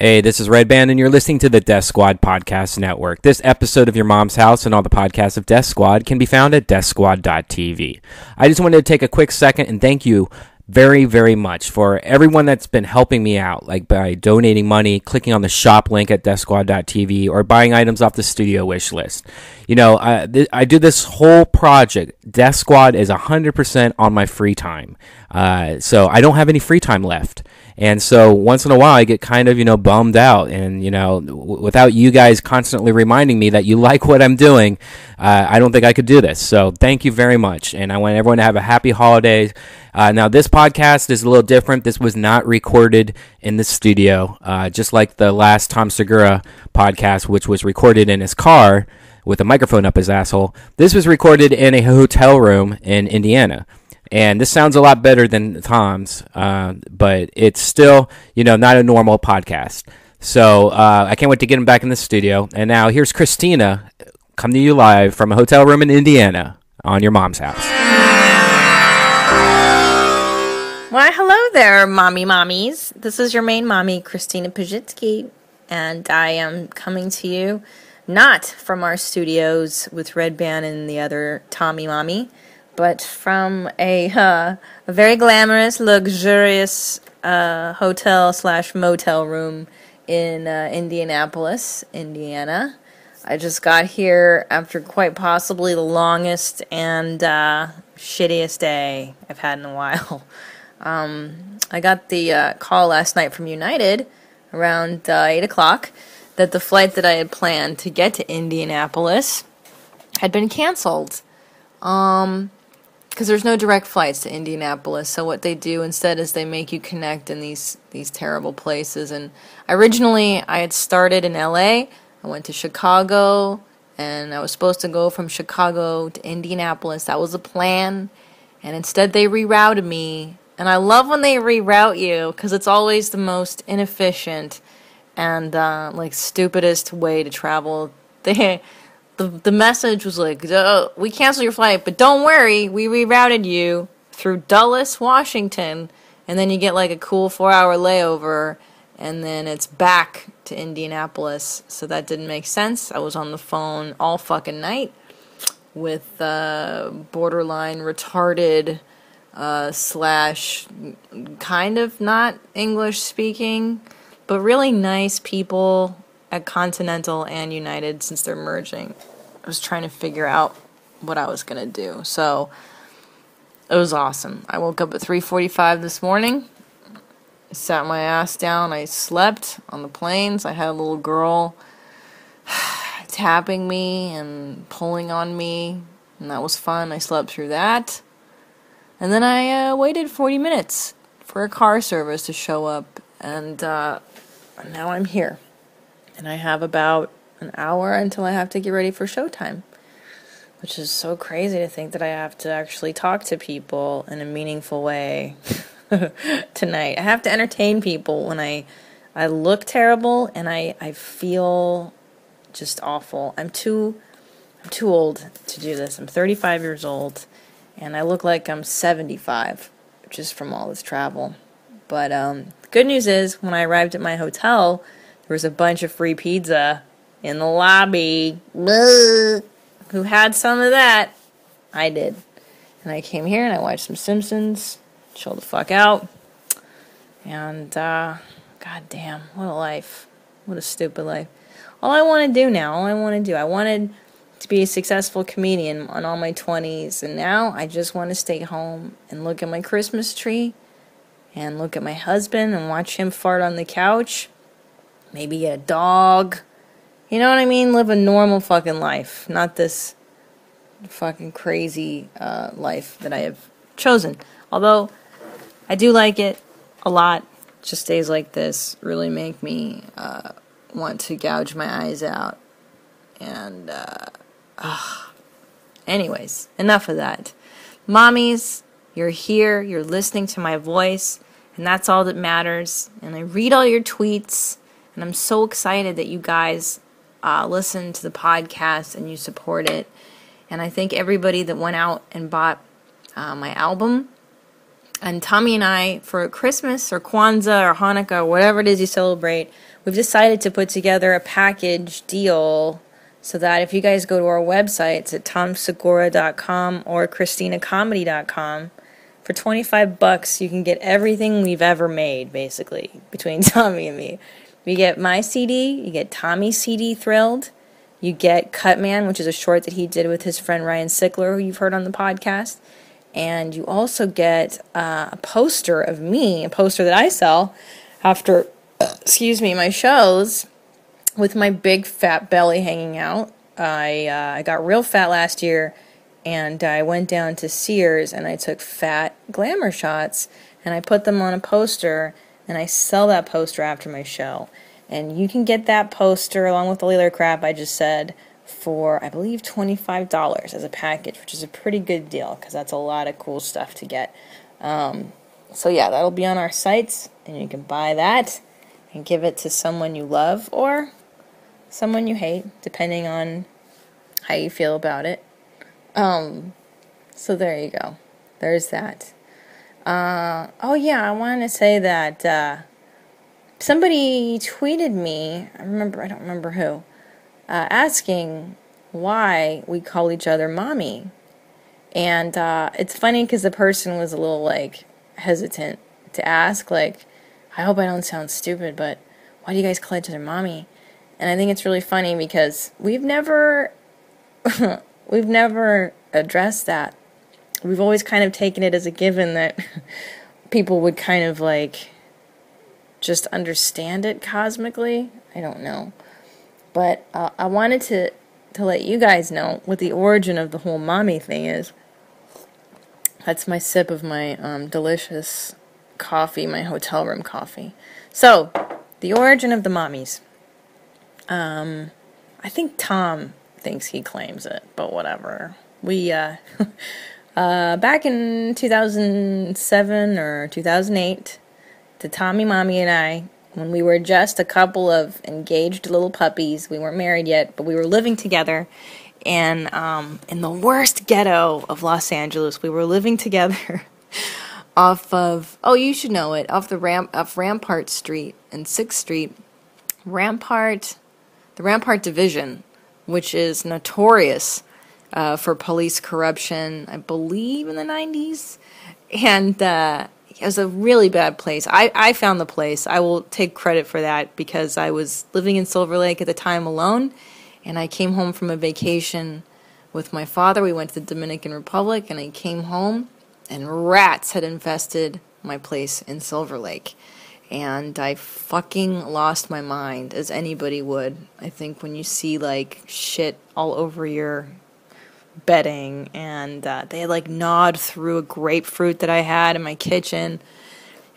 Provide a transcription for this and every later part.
Hey, this is Red Band, and you're listening to the Death Squad Podcast Network. This episode of Your Mom's House and all the podcasts of Death Squad can be found at deathsquad.tv. I just wanted to take a quick second and thank you very, very much for everyone that's been helping me out, like by donating money, clicking on the shop link at deathsquad.tv, or buying items off the studio wish list. You know, I do this whole project. Death Squad is 100% on my free time. So I don't have any free time left. And so once in a while I get kind of, bummed out. And, without you guys constantly reminding me that you like what I'm doing, I don't think I could do this. So thank you very much. And I want everyone to have a happy holidays. Now, this podcast is a little different. This was not recorded in the studio, just like the last Tom Segura podcast, which was recorded in his car with a microphone up his asshole. This was recorded in a hotel room in Indiana. And this sounds a lot better than Tom's, but it's still, not a normal podcast. So I can't wait to get him back in the studio. And now here's Christina, coming to you live from a hotel room in Indiana on Your Mom's House. Why, hello there, mommies. This is your main mommy, Christina Pazsitzky, and I am coming to you not from our studios with Red Band and the other Tommy Mommy, but from a very glamorous, luxurious hotel/motel room in Indianapolis, Indiana. I just got here after quite possibly the longest and shittiest day I've had in a while. I got the call last night from United around 8 o'clock that the flight that I had planned to get to Indianapolis had been canceled. Because there's no direct flights to Indianapolis, so what they do instead is they make you connect in these terrible places. And originally, I had started in LA, I went to Chicago, and I was supposed to go from Chicago to Indianapolis. That was the plan, and instead they rerouted me. And I love when they reroute you, because it's always the most inefficient and stupidest way to travel. The message was like, we canceled your flight, but don't worry, we rerouted you through Dulles, Washington, and then you get like a cool 4-hour layover, and then it's back to Indianapolis. So that didn't make sense. I was on the phone all fucking night with borderline retarded / kind of not English speaking, but really nice people at Continental and United since they're merging. I was trying to figure out what I was going to do. So it was awesome. I woke up at 3:45 this morning. I sat my ass down. I slept on the planes. I had a little girl tapping me and pulling on me, and that was fun. I slept through that. And then I waited 40 minutes for a car service to show up, and now I'm here. And I have about an hour until I have to get ready for showtime, which is so crazy to think that I have to actually talk to people in a meaningful way tonight. I have to entertain people when I look terrible and I feel just awful. I'm too old to do this. I'm 35 years old, and I look like I'm 75 just from all this travel. But the good news is, when I arrived at my hotel, there was a bunch of free pizza in the lobby. Who had some of that? I did. And I came here and I watched some Simpsons, chilled the fuck out. And, goddamn, what a life. What a stupid life. All I wanted I wanted to be a successful comedian in all my 20s. And now I just want to stay home and look at my Christmas tree and look at my husband and watch him fart on the couch. Maybe get a dog. You know what I mean? Live a normal fucking life. Not this fucking crazy life that I have chosen. Although, I do like it a lot. Just days like this really make me want to gouge my eyes out. And, anyways, enough of that. Mommies, you're here. You're listening to my voice. And that's all that matters. And I read all your tweets. And I'm so excited that you guys listen to the podcast and you support it. And I thank everybody that went out and bought my album. And Tommy and I, for Christmas or Kwanzaa or Hanukkah or whatever it is you celebrate, we've decided to put together a package deal so that if you guys go to our websites at tomsegura.com or christinacomedy.com, for $25 you can get everything we've ever made, basically, between Tommy and me. You get my CD, you get Tommy's CD, Thrilled, you get Cutman, which is a short that he did with his friend Ryan Sickler, who you've heard on the podcast, and you also get a poster of me, a poster that I sell after, my shows, with my big fat belly hanging out. I got real fat last year, and I went down to Sears and I took fat glamour shots and I put them on a poster, and I sell that poster after my show. And you can get that poster along with all the other crap I just said for, I believe, $25 as a package, which is a pretty good deal because that's a lot of cool stuff to get. So yeah, that'll be on our sites, and you can buy that and give it to someone you love or someone you hate, depending on how you feel about it. So there you go. There's that. I wanted to say that somebody tweeted me, I don't remember who, asking why we call each other mommy. And it's funny because the person was a little, hesitant to ask, I hope I don't sound stupid, but why do you guys call each other mommy? And I think it's really funny because we've never addressed that. We've always kind of taken it as a given that people would kind of just understand it cosmically. I don't know. But I wanted to let you guys know what the origin of the whole mommy thing is. That's my sip of my delicious coffee, my hotel room coffee. So, the origin of the mommies. I think Tom thinks he claims it, but whatever. We, back in 2007 or 2008, the Tommy, Mommy, and I, when we were just a couple of engaged little puppies, we weren't married yet, but we were living together, and in the worst ghetto of Los Angeles, we were living together off of, you should know it, off Rampart Street and 6th Street, the Rampart Division, which is notorious for police corruption, I believe in the 90s, and it was a really bad place. I found the place. I will take credit for that because I was living in Silver Lake at the time alone, and I came home from a vacation with my father. We went to the Dominican Republic, and I came home, and rats had infested my place in Silver Lake. And I fucking lost my mind, as anybody would. I think when you see, shit all over your bedding, and they had, gnawed through a grapefruit that I had in my kitchen.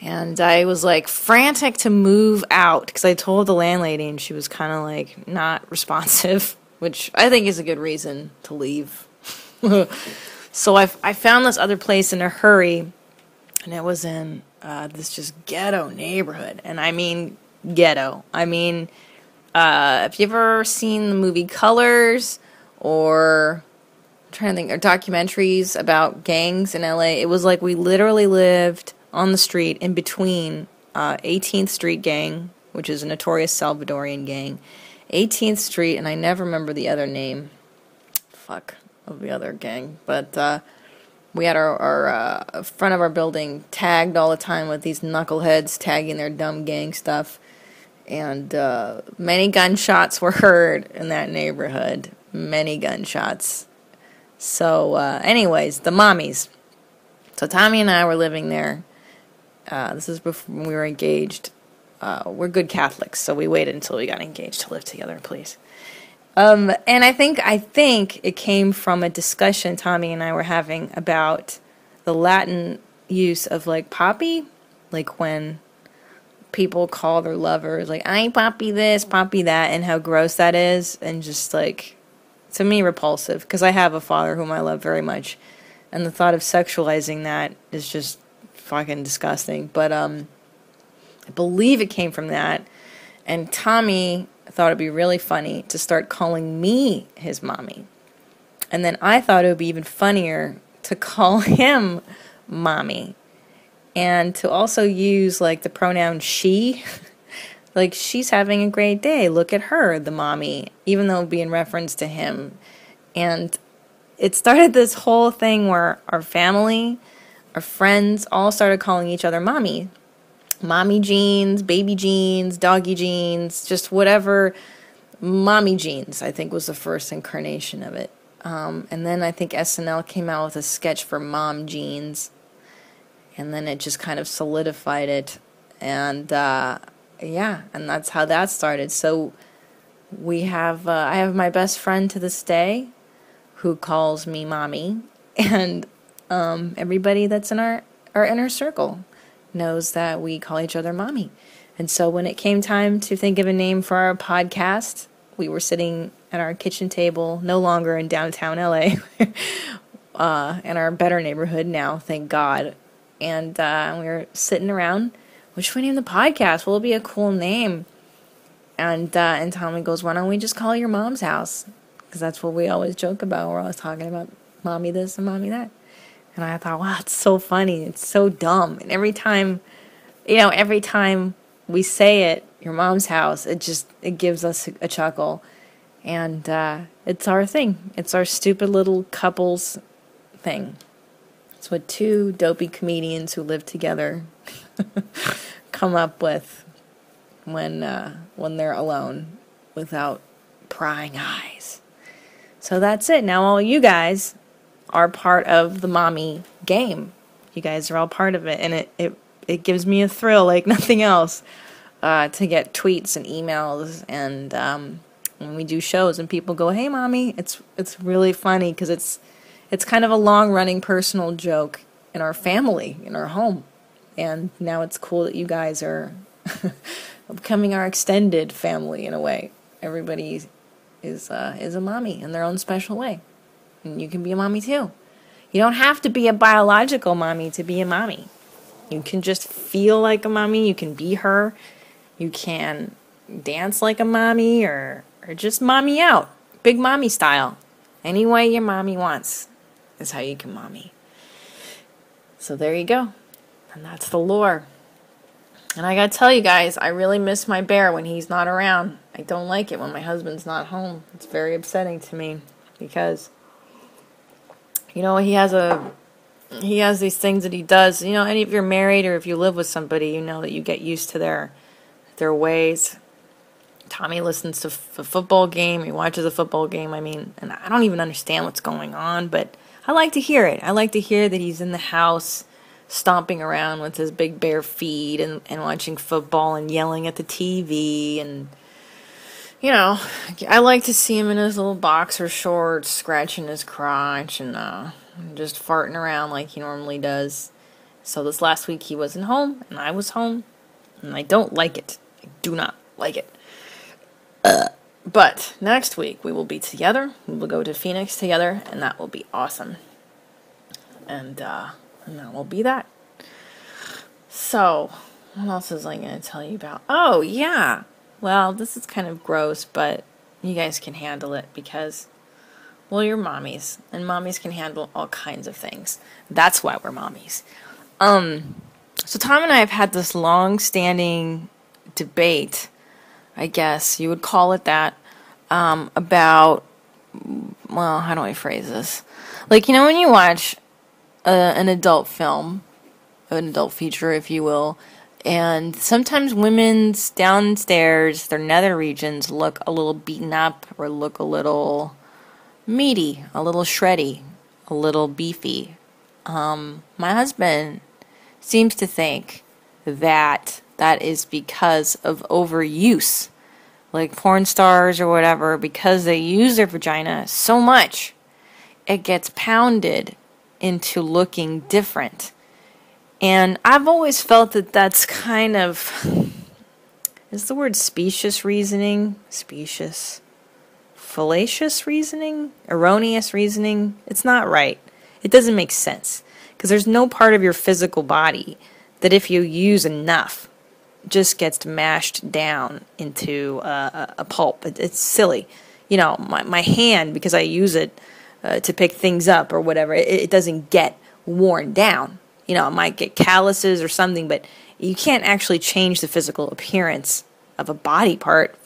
And I was, frantic to move out, because I told the landlady, and she was kind of, not responsive, which I think is a good reason to leave. So I found this other place in a hurry, and it was in this just ghetto neighborhood. And I mean ghetto. I mean, have you ever seen the movie Colors, or I'm trying to think, or documentaries about gangs in LA? It was we literally lived on the street in between 18th Street gang, which is a notorious Salvadorian gang, 18th Street, and I never remember the other name. Of the other gang. But we had our front of our building tagged all the time with these knuckleheads tagging their dumb gang stuff. And many gunshots were heard in that neighborhood. Many gunshots. So, anyways, the mommies. So Tommy and I were living there. This is before we were engaged. We're good Catholics, so we waited until we got engaged to live together, please. And I think it came from a discussion Tommy and I were having about the Latin use of papi, when people call their lovers ay papi this, papi that, and how gross that is, and just to me repulsive, because I have a father whom I love very much, and the thought of sexualizing that is just fucking disgusting. But I believe it came from that, and Tommy thought it'd be really funny to start calling me his mommy. And then I thought it would be even funnier to call him mommy. And to also use, like, the pronoun she, like, she's having a great day. Look at her, the mommy, even though it would be in reference to him. And it started this whole thing where our family, our friends, all started calling each other mommy. Mommy jeans, baby jeans, doggy jeans, just whatever. Mommy jeans, I think, was the first incarnation of it. And then I think SNL came out with a sketch for mom jeans. And then it just kind of solidified it. And, yeah, and that's how that started. So I have my best friend to this day who calls me mommy. And everybody that's in our inner circle knows that we call each other mommy. And so when it came time to think of a name for our podcast, we were sitting at our kitchen table, no longer in downtown LA, in our better neighborhood now, thank God. And we were sitting around, what should we name the podcast? Will it be a cool name? And Tommy goes, why don't we just call it Your Mom's House? Because that's what we always joke about. We're always talking about mommy this and mommy that. And I thought, wow, it's so funny. It's so dumb. And every time we say it, Your Mom's House, it gives us a chuckle. And it's our thing. It's our stupid little couples thing. It's what two dopey comedians who live together come up with when they're alone without prying eyes. So that's it. Now all you guys are part of the mommy game. You guys are all part of it, and it gives me a thrill like nothing else to get tweets and emails, and when we do shows and people go, "Hey, mommy," it's really funny because it's kind of a long-running personal joke in our family, in our home. And now it's cool that you guys are becoming our extended family in a way. Everybody is a mommy in their own special way. And you can be a mommy too. You don't have to be a biological mommy to be a mommy. You can just feel like a mommy. You can be her. You can dance like a mommy or just mommy out. Big mommy style. Any way your mommy wants is how you can mommy. So there you go. And that's the lore. And I gotta tell you guys, I really miss my bear when he's not around. I don't like it when my husband's not home. It's very upsetting to me because, he has these things that he does. And if you're married or if you live with somebody, you know that you get used to their ways. Tommy listens to a football game. He watches a football game. And I don't even understand what's going on, but I like to hear it. I like to hear that he's in the house stomping around with his big bare feet and watching football and yelling at the TV. And, I like to see him in his little boxer shorts, scratching his crotch and just farting around like he normally does. So this last week he wasn't home and I was home. And I don't like it. I do not like it. But next week we will be together. We will go to Phoenix together, and that will be awesome. And that will be that. So, what else was I going to tell you about? Oh, yeah. Well, this is kind of gross, but you guys can handle it because, well, you're mommies, and mommies can handle all kinds of things. That's why we're mommies. So Tom and I have had this long-standing debate, I guess you would call it that, about, well, how do I phrase this? Like, when you watch an adult film, an adult feature, if you will, and sometimes women's downstairs, their nether regions look a little beaten up or look a little meaty, a little shreddy, a little beefy. My husband seems to think that is because of overuse. Like porn stars or whatever, because they use their vagina so much, it gets pounded into looking different. And I've always felt that that's kind of, is the word specious reasoning? Specious? Fallacious reasoning? Erroneous reasoning? It's not right. It doesn't make sense. Because there's no part of your physical body that if you use enough, just gets mashed down into a pulp. It's silly. My hand, because I use it to pick things up or whatever, it doesn't get worn down. it might get calluses or something, but you can't actually change the physical appearance of a body part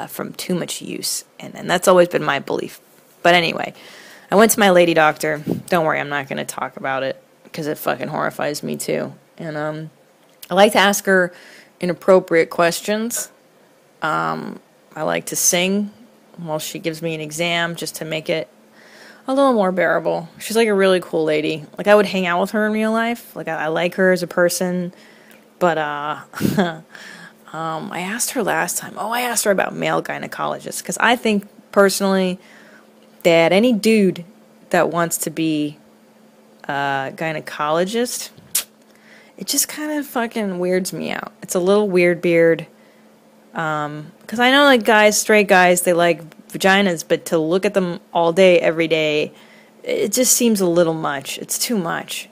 from too much use. And that's always been my belief. But anyway, I went to my lady doctor. Don't worry, I'm not going to talk about it because it fucking horrifies me too. And I like to ask her inappropriate questions. I like to sing while she gives me an exam just to make it a little more bearable. She's like a really cool lady. Like, I would hang out with her in real life. Like, I like her as a person. But I asked her last time. I asked her about male gynecologists, because I think personally that any dude that wants to be a gynecologist, it just kind of fucking weirds me out. It's a little weird beard. Because I know, like, guys, straight guys, they like vaginas, but to look at them all day, every day, it just seems a little much. It's too much.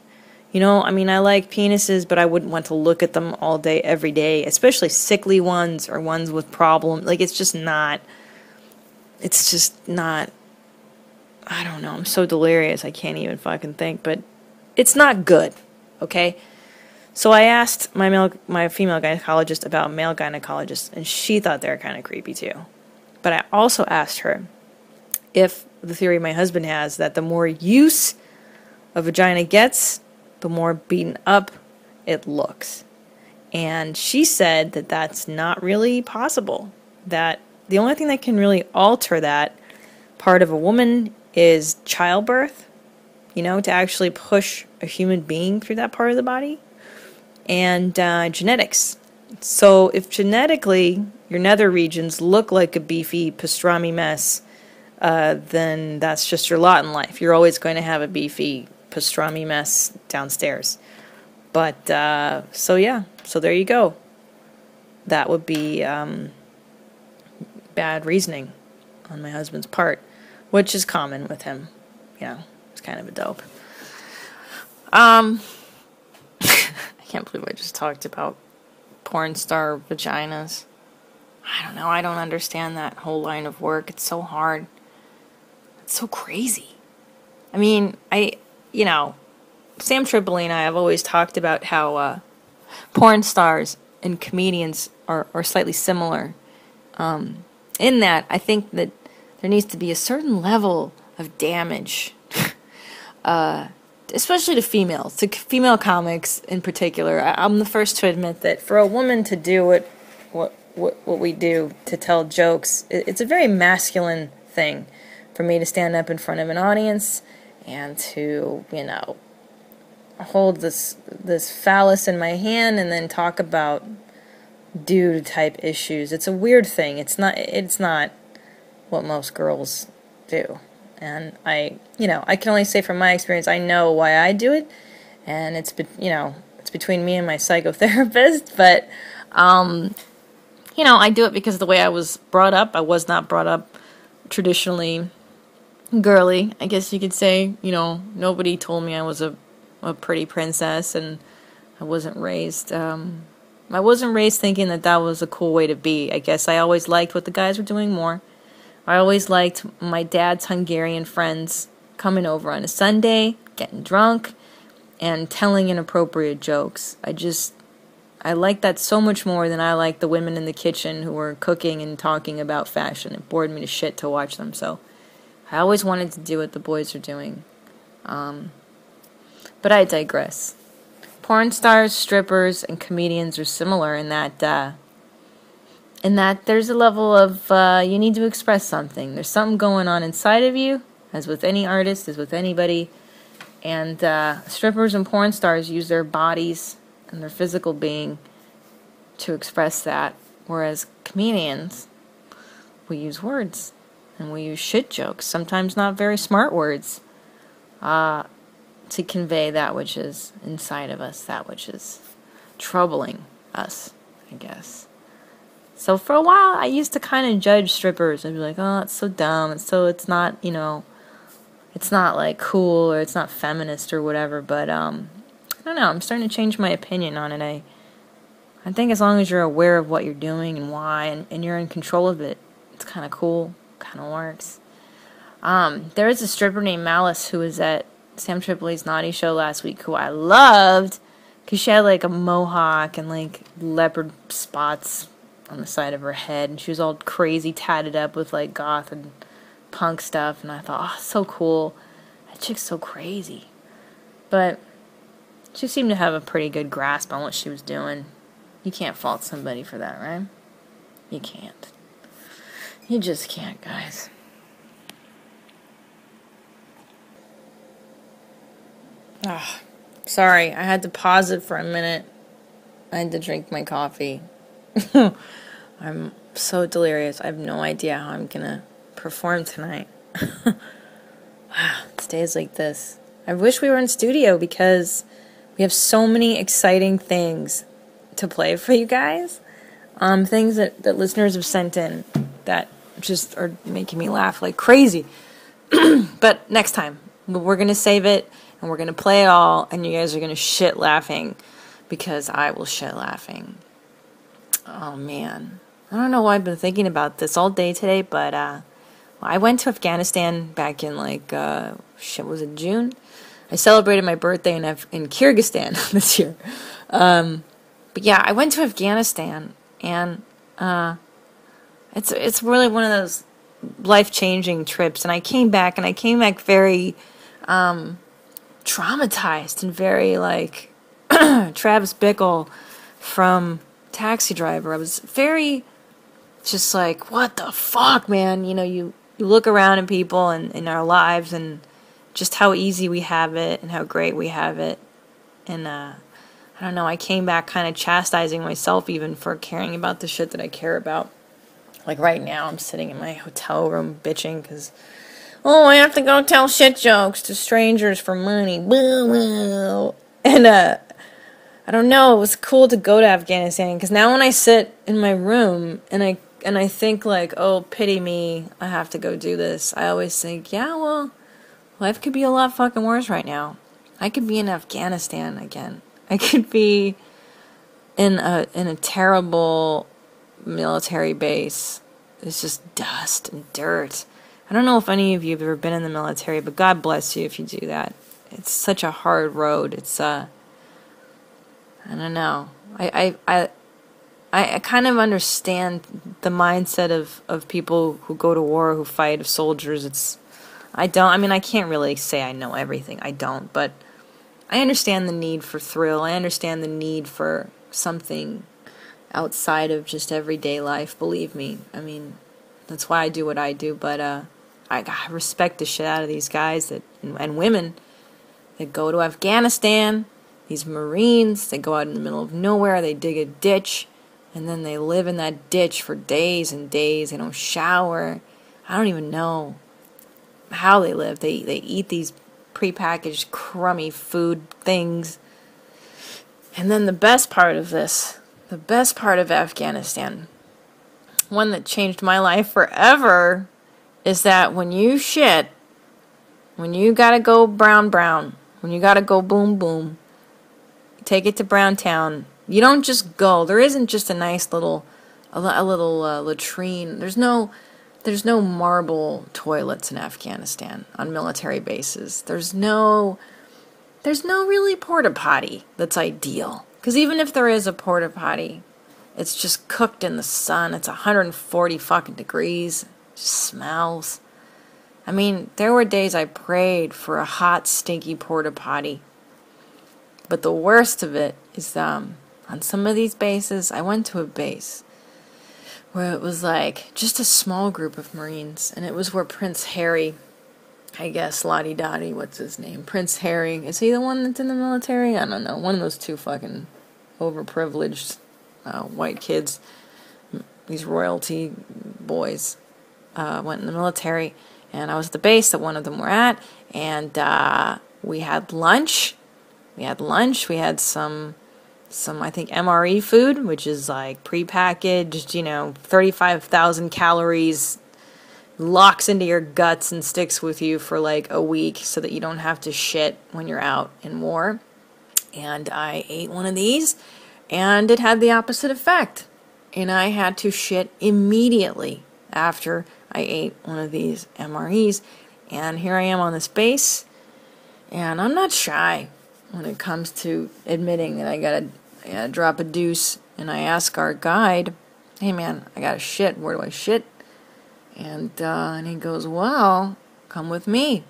I mean, I like penises, but I wouldn't want to look at them all day, every day, especially sickly ones or ones with problems. Like, it's just not, I don't know, I'm so delirious, I can't even fucking think, but it's not good, okay? So I asked my female gynecologist about male gynecologists, and she thought they were kind of creepy too. But I also asked her if the theory my husband has, that the more use a vagina gets, the more beaten up it looks. And she said that that's not really possible. That the only thing that can really alter that part of a woman is childbirth, to actually push a human being through that part of the body, and genetics. So if genetically your nether regions look like a beefy pastrami mess, then that's just your lot in life. You're always going to have a beefy pastrami mess downstairs. But, so there you go. That would be bad reasoning on my husband's part, which is common with him. He's kind of a dope. I can't believe I just talked about porn star vaginas. I don't know. I don't understand that whole line of work. It's so hard. It's so crazy. I mean, Sam Tripoli and I have always talked about how porn stars and comedians are slightly similar. In that, I think that there needs to be a certain level of damage, especially to females, to female comics in particular. I'm the first to admit that for a woman to do what we do, to tell jokes, it's a very masculine thing for me to stand up in front of an audience and to, hold this phallus in my hand and then talk about dude type issues. It's a weird thing. It's not what most girls do. And I can only say from my experience, I know why I do it, and it's between me and my psychotherapist, but I do it because of the way I was brought up. I was not brought up traditionally girly, I guess you could say. Nobody told me I was a pretty princess, and I wasn't raised thinking that was a cool way to be. I guess I always liked what the guys were doing more. I always liked my dad's Hungarian friends coming over on a Sunday, getting drunk, and telling inappropriate jokes. I like that so much more than I like the women in the kitchen who were cooking and talking about fashion. It bored me to shit to watch them, so I always wanted to do what the boys are doing. But I digress. Porn stars, strippers, and comedians are similar in that there's a level of you need to express something. There's something going on inside of you, as with any artist, as with anybody. And strippers and porn stars use their bodies and their physical being to express that, whereas comedians, we use words, and we use shit jokes, sometimes not very smart words, to convey that which is inside of us, that which is troubling us, I guess. So for a while, I used to kind of judge strippers. I'd be like, oh, it's so dumb. It's not, it's not like cool, or it's not feminist or whatever. But I don't know. I'm starting to change my opinion on it. I think as long as you're aware of what you're doing and why, and you're in control of it, it's kind of cool. Kind of works. There is a stripper named Malice who was at Sam Tripoli's Naughty Show last week, who I loved, because she had like a mohawk and like leopard spots on the side of her head, and she was all crazy tatted up with like goth and punk stuff, and I thought, oh, so cool. That chick's so crazy. But she seemed to have a pretty good grasp on what she was doing. You can't fault somebody for that, right? You can't. You just can't, guys. Ah, sorry, I had to pause it for a minute. I had to drink my coffee. I'm so delirious. I have no idea how I'm gonna perform tonight. Wow, it's days like this. I wish we were in studio because we have so many exciting things to play for you guys. Things that listeners have sent in that just are making me laugh like crazy. But next time, we're going to save it and we're going to play it all, and you guys are going to shit laughing because I will shit laughing. Oh, man. I don't know why I've been thinking about this all day today, but I went to Afghanistan back in was it June? I celebrated my birthday in Kyrgyzstan this year. But yeah, I went to Afghanistan, and it's really one of those life-changing trips. And I came back very traumatized and very like Travis Bickle from Taxi Driver. I was very just like, what the fuck, man? You know, you look around at people and in our lives and just how easy we have it and how great we have it. And I don't know, I came back kind of chastising myself even for caring about the shit that I care about. Like right now, I'm sitting in my hotel room bitching because, I have to go tell shit jokes to strangers for money. And I don't know, it was cool to go to Afghanistan because now when I sit in my room and I think like, oh, pity me, I have to go do this, I always think, yeah, well, life could be a lot fucking worse right now. I could be in Afghanistan again. I could be in a terrible military base. It's just dust and dirt. I don't know if any of you have ever been in the military, but God bless you if you do that. It's such a hard road. It's I don't know. I kind of understand the mindset of people who go to war, who fight, of soldiers. I can't really say I know everything. I don't, but I understand the need for thrill. I understand the need for something outside of just everyday life, believe me. I mean, that's why I do what I do, but I respect the shit out of these guys and women that go to Afghanistan, these Marines, they go out in the middle of nowhere, they dig a ditch, and then they live in that ditch for days and days. They don't shower. I don't even know how they live. They eat these prepackaged crummy food things. And then the best part of Afghanistan, one that changed my life forever, is that when you shit, when you gotta go brown, when you gotta go boom, take it to Browntown. You don't just go. There isn't just a nice little latrine. There's no marble toilets in Afghanistan on military bases. There's no really porta potty that's ideal. Because even if there is a porta potty, it's just cooked in the sun. It's 140 fucking degrees. It just smells. I mean, there were days I prayed for a hot, stinky porta potty. But the worst of it is on some of these bases, I went to a base where it was like just a small group of Marines, and it was where Prince Harry, I guess, Lottie Dottie, what's his name? Prince Harry. Is he the one that's in the military? I don't know. One of those two fucking overprivileged white kids, these royalty boys, went in the military, and I was at the base that one of them were at, and we had lunch. We had some I think MRE food, which is like prepackaged, 35,000 calories, locks into your guts and sticks with you for like a week so that you don't have to shit when you're out in war. And I ate one of these, and it had the opposite effect. And I had to shit immediately after I ate one of these MREs. And here I am on this base, And I'm not shy when it comes to admitting that I gotta drop a deuce. And I ask our guide, hey man, I gotta shit, where do I shit? And he goes, well, come with me.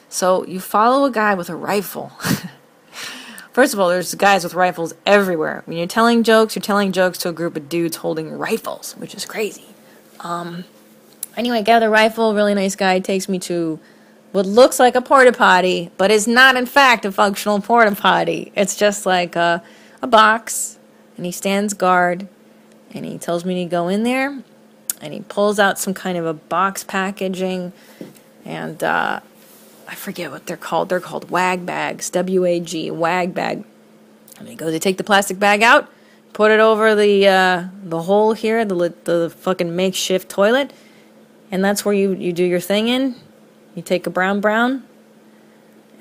So you follow a guy with a rifle. First of all, there's guys with rifles everywhere. When you're telling jokes to a group of dudes holding rifles, which is crazy. Anyway, get the rifle, really nice guy, takes me to what looks like a porta potty, but is not in fact a functional porta potty. It's just like a box, and he stands guard, and he tells me to go in there, and he pulls out some kind of a box packaging, and I forget what they're called. They're called wag bags, W-A-G, wag bag. And he goes, they take the plastic bag out, put it over the hole here, the fucking makeshift toilet, and that's where you do your thing in. You take a brown,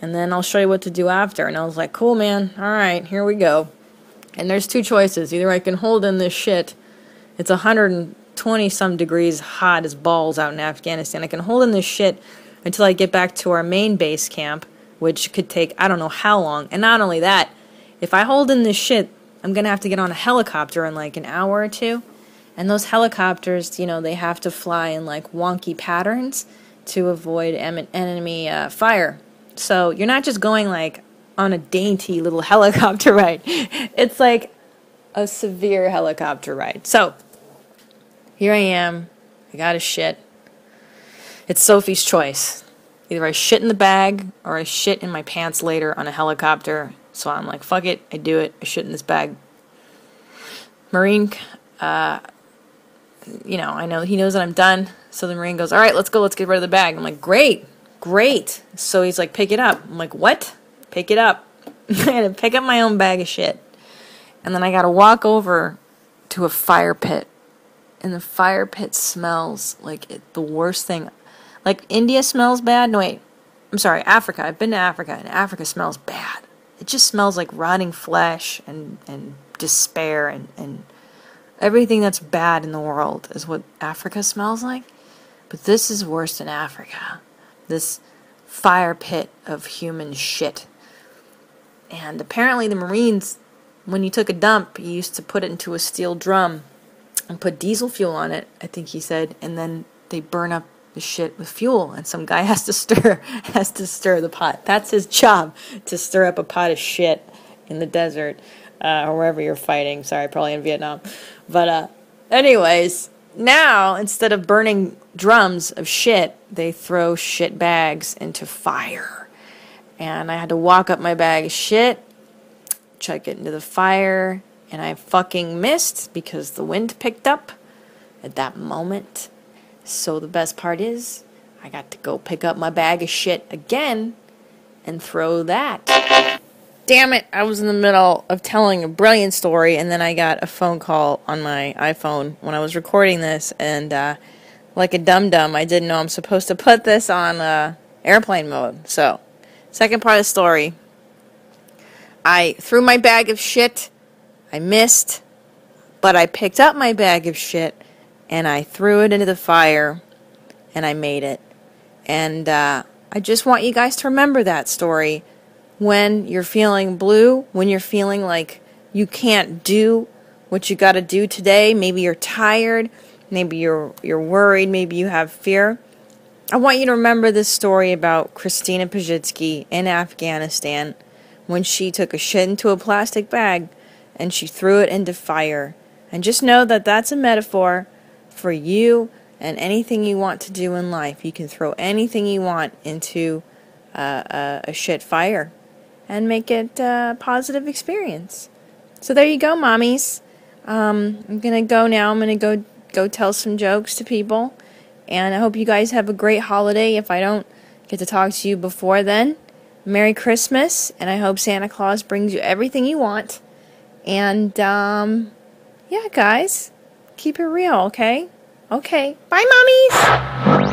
and then I'll show you what to do after. And I was like, cool, man. All right, here we go. And there's two choices. Either I can hold in this shit. It's 120-some degrees hot as balls out in Afghanistan. I can hold in this shit until I get back to our main base camp, which could take I don't know how long. And not only that, if I hold in this shit, I'm going to have to get on a helicopter in like an hour or two. And those helicopters, they have to fly in like wonky patterns to avoid enemy fire. So you're not just going like on a dainty little helicopter ride. It's like a severe helicopter ride. So here I am. I got to shit. It's Sophie's choice. Either I shit in the bag or I shit in my pants later on a helicopter. So I'm like, fuck it. I do it. I shit in this bag. Marine, I know he knows that I'm done. So the Marine goes, all right, let's go. Let's get rid of the bag. I'm like, great. So he's like, pick it up. I'm like, what? Pick it up. I had to pick up my own bag of shit. And then I got to walk over to a fire pit. And the fire pit smells like the worst thing. Like India smells bad. No, wait. I'm sorry, Africa. I've been to Africa, and Africa smells bad. It just smells like rotting flesh and despair and everything that's bad in the world is what Africa smells like. But this is worse than Africa. This fire pit of human shit. And apparently the Marines, when you took a dump, you used to put it into a steel drum and put diesel fuel on it, I think he said, and then they burn up the shit with fuel, and some guy has to stir the pot. That's his job, to stir up a pot of shit in the desert, or wherever you're fighting. Sorry, probably in Vietnam. But anyways, now instead of burning drums of shit, they throw shit bags into fire. And I had to walk up my bag of shit, chuck it into the fire, and I fucking missed because the wind picked up at that moment. So the best part is, I got to go pick up my bag of shit again and throw that. Damn it, I was in the middle of telling a brilliant story, and then I got a phone call on my iPhone when I was recording this, and like a dum-dum, I didn't know I'm supposed to put this on airplane mode. So, second part of the story. I threw my bag of shit, I missed, but I picked up my bag of shit, and I threw it into the fire, and I made it. And I just want you guys to remember that story when you're feeling blue, when you're feeling like you can't do what you got to do today. Maybe you're tired, maybe you're worried, maybe you have fear. I want you to remember this story about Christina Pazsitzky in Afghanistan when she took a shit into a plastic bag and she threw it into fire. And just know that that's a metaphor for you and anything you want to do in life. You can throw anything you want into a shit fire and make it a positive experience. So there you go, mommies. I'm going to go now. I'm going to go tell some jokes to people. And I hope you guys have a great holiday. If I don't get to talk to you before then, Merry Christmas. And I hope Santa Claus brings you everything you want. And, yeah, guys. Keep it real, okay? Okay. Bye, mommies!